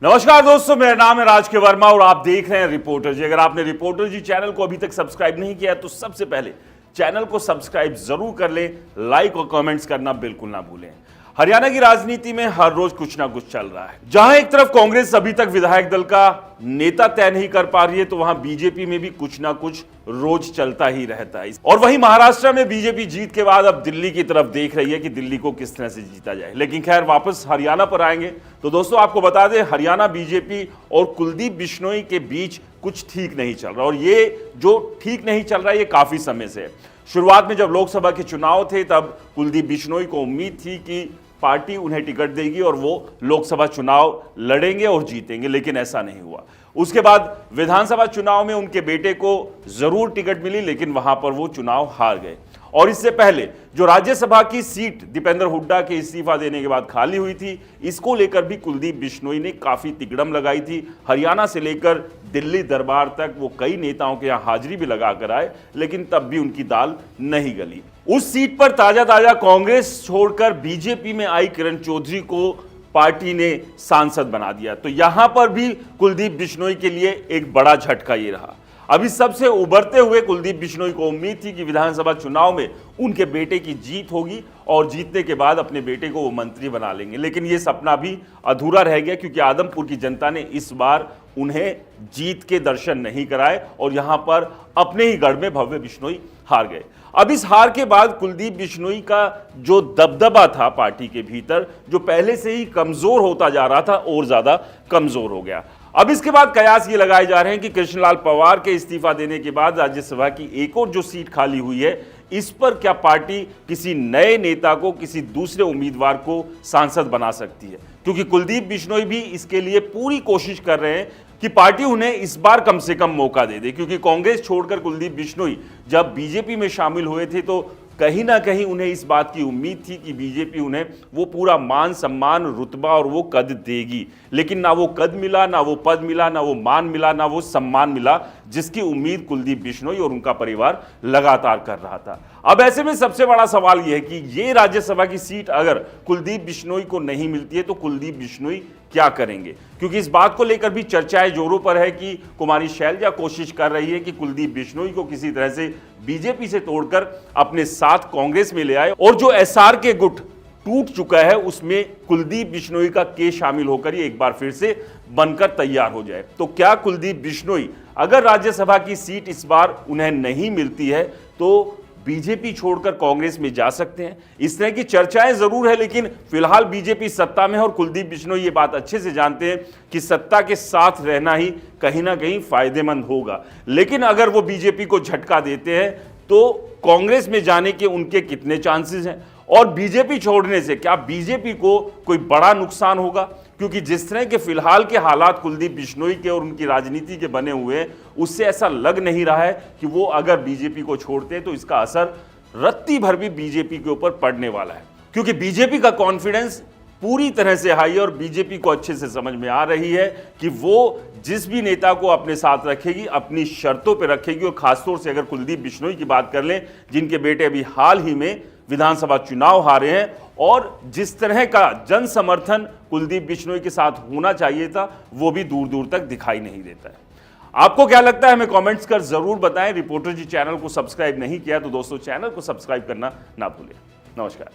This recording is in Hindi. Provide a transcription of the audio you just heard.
नमस्कार दोस्तों, मेरा नाम है राज के वर्मा और आप देख रहे हैं रिपोर्टर जी। अगर आपने रिपोर्टर जी चैनल को अभी तक सब्सक्राइब नहीं किया तो सबसे पहले चैनल को सब्सक्राइब जरूर कर लें, लाइक और कमेंट्स करना बिल्कुल ना भूलें। हरियाणा की राजनीति में हर रोज कुछ ना कुछ चल रहा है। जहां एक तरफ कांग्रेस अभी तक विधायक दल का नेता तय नहीं कर पा रही है, तो वहां बीजेपी में भी कुछ ना कुछ रोज चलता ही रहता है। और वहीं महाराष्ट्र में बीजेपी जीत के बाद अब दिल्ली की तरफ देख रही है कि दिल्ली को किस तरह से जीता जाए। लेकिन खैर, वापस हरियाणा पर आएंगे तो दोस्तों आपको बता दें, हरियाणा बीजेपी और कुलदीप बिश्नोई के बीच कुछ ठीक नहीं चल रहा। और ये जो ठीक नहीं चल रहा है ये काफी समय से है। शुरुआत में जब लोकसभा के चुनाव थे तब कुलदीप बिश्नोई को उम्मीद थी कि पार्टी उन्हें टिकट देगी और वो लोकसभा चुनाव लड़ेंगे और जीतेंगे, लेकिन ऐसा नहीं हुआ। उसके बाद विधानसभा चुनाव में उनके बेटे को जरूर टिकट मिली, लेकिन वहां पर वो चुनाव हार गए। और इससे पहले जो राज्यसभा की सीट दीपेंद्र हुड्डा के इस्तीफा देने के बाद खाली हुई थी, इसको लेकर भी कुलदीप बिश्नोई ने काफी तिकड़म लगाई थी। हरियाणा से लेकर दिल्ली दरबार तक वो कई नेताओं के यहां हाजिरी भी लगाकर आए, लेकिन तब भी उनकी दाल नहीं गली। उस सीट पर ताजा कांग्रेस छोड़कर बीजेपी में आई किरण चौधरी को पार्टी ने सांसद बना दिया। तो यहां पर भी कुलदीप बिश्नोई के लिए एक बड़ा झटका ये रहा। अभी सबसे उभरते हुए कुलदीप बिश्नोई को उम्मीद थी कि विधानसभा चुनाव में उनके बेटे की जीत होगी और जीतने के बाद अपने बेटे को वो मंत्री बना लेंगे। लेकिन ये सपना भी अधूरा रह गया, क्योंकि आदमपुर की जनता ने इस बार उन्हें जीत के दर्शन नहीं कराए और यहां पर अपने ही गढ़ में भव्य बिश्नोई हार गए। अब इस हार के बाद कुलदीप बिश्नोई का जो दबदबा था पार्टी के भीतर, जो पहले से ही कमजोर होता जा रहा था, और ज्यादा कमजोर हो गया। अब इसके बाद कयास ये लगाए जा रहे हैं कि कृष्णलाल पवार के इस्तीफा देने के बाद राज्यसभा की एक और जो सीट खाली हुई है, इस पर क्या पार्टी किसी नए नेता को, किसी दूसरे उम्मीदवार को सांसद बना सकती है। क्योंकि कुलदीप बिश्नोई भी इसके लिए पूरी कोशिश कर रहे हैं कि पार्टी उन्हें इस बार कम से कम मौका दे दे। क्योंकि कांग्रेस छोड़कर कुलदीप बिश्नोई जब बीजेपी में शामिल हुए थे तो कहीं ना कहीं उन्हें इस बात की उम्मीद थी कि बीजेपी उन्हें वो पूरा मान सम्मान, रुतबा और वो कद देगी। लेकिन ना वो कद मिला, ना वो पद मिला, ना वो मान मिला, ना वो सम्मान मिला, जिसकी उम्मीद कुलदीप बिश्नोई और उनका परिवार लगातार कर रहा था। अब ऐसे में सबसे बड़ा सवाल यह है कि ये राज्यसभा की सीट अगर कुलदीप बिश्नोई को नहीं मिलती है तो कुलदीप बिश्नोई क्या करेंगे। क्योंकि इस बात को लेकर भी चर्चाएं जोरों पर है कि कुमारी शैलजा कोशिश कर रही है कि कुलदीप बिश्नोई को किसी तरह से बीजेपी से तोड़कर अपने साथ कांग्रेस में ले आए, और जो एसआर के गुट टूट चुका है उसमें कुलदीप बिश्नोई का केस शामिल होकर ये एक बार फिर से बनकर तैयार हो जाए। तो क्या कुलदीप बिश्नोई, अगर राज्यसभा की सीट इस बार उन्हें नहीं मिलती है, तो बीजेपी छोड़कर कांग्रेस में जा सकते हैं? इस तरह की चर्चाएं जरूर है, लेकिन फिलहाल बीजेपी सत्ता में है और कुलदीप बिश्नोई ये बात अच्छे से जानते हैं कि सत्ता के साथ रहना ही कहीं ना कहीं फायदेमंद होगा। लेकिन अगर वो बीजेपी को झटका देते हैं तो कांग्रेस में जाने के उनके कितने चांसेस हैं, और बीजेपी छोड़ने से क्या बीजेपी को कोई बड़ा नुकसान होगा? क्योंकि जिस तरह के फिलहाल के हालात कुलदीप बिश्नोई के और उनकी राजनीति के बने हुए हैं, उससे ऐसा लग नहीं रहा है कि वो अगर बीजेपी को छोड़ते हैं तो इसका असर रत्ती भर भी बीजेपी के ऊपर पड़ने वाला है। क्योंकि बीजेपी का कॉन्फिडेंस पूरी तरह से हाई है और बीजेपी को अच्छे से समझ में आ रही है कि वो जिस भी नेता को अपने साथ रखेगी, अपनी शर्तों पर रखेगी। और खासतौर से अगर कुलदीप बिश्नोई की बात कर लें, जिनके बेटे अभी हाल ही में विधानसभा चुनाव हारे हैं, और जिस तरह का जन समर्थन कुलदीप बिश्नोई के साथ होना चाहिए था, वो भी दूर दूर तक दिखाई नहीं देता है। आपको क्या लगता है, हमें कमेंट्स कर जरूर बताएं। रिपोर्टर जी चैनल को सब्सक्राइब नहीं किया तो दोस्तों चैनल को सब्सक्राइब करना ना भूलें। नमस्कार।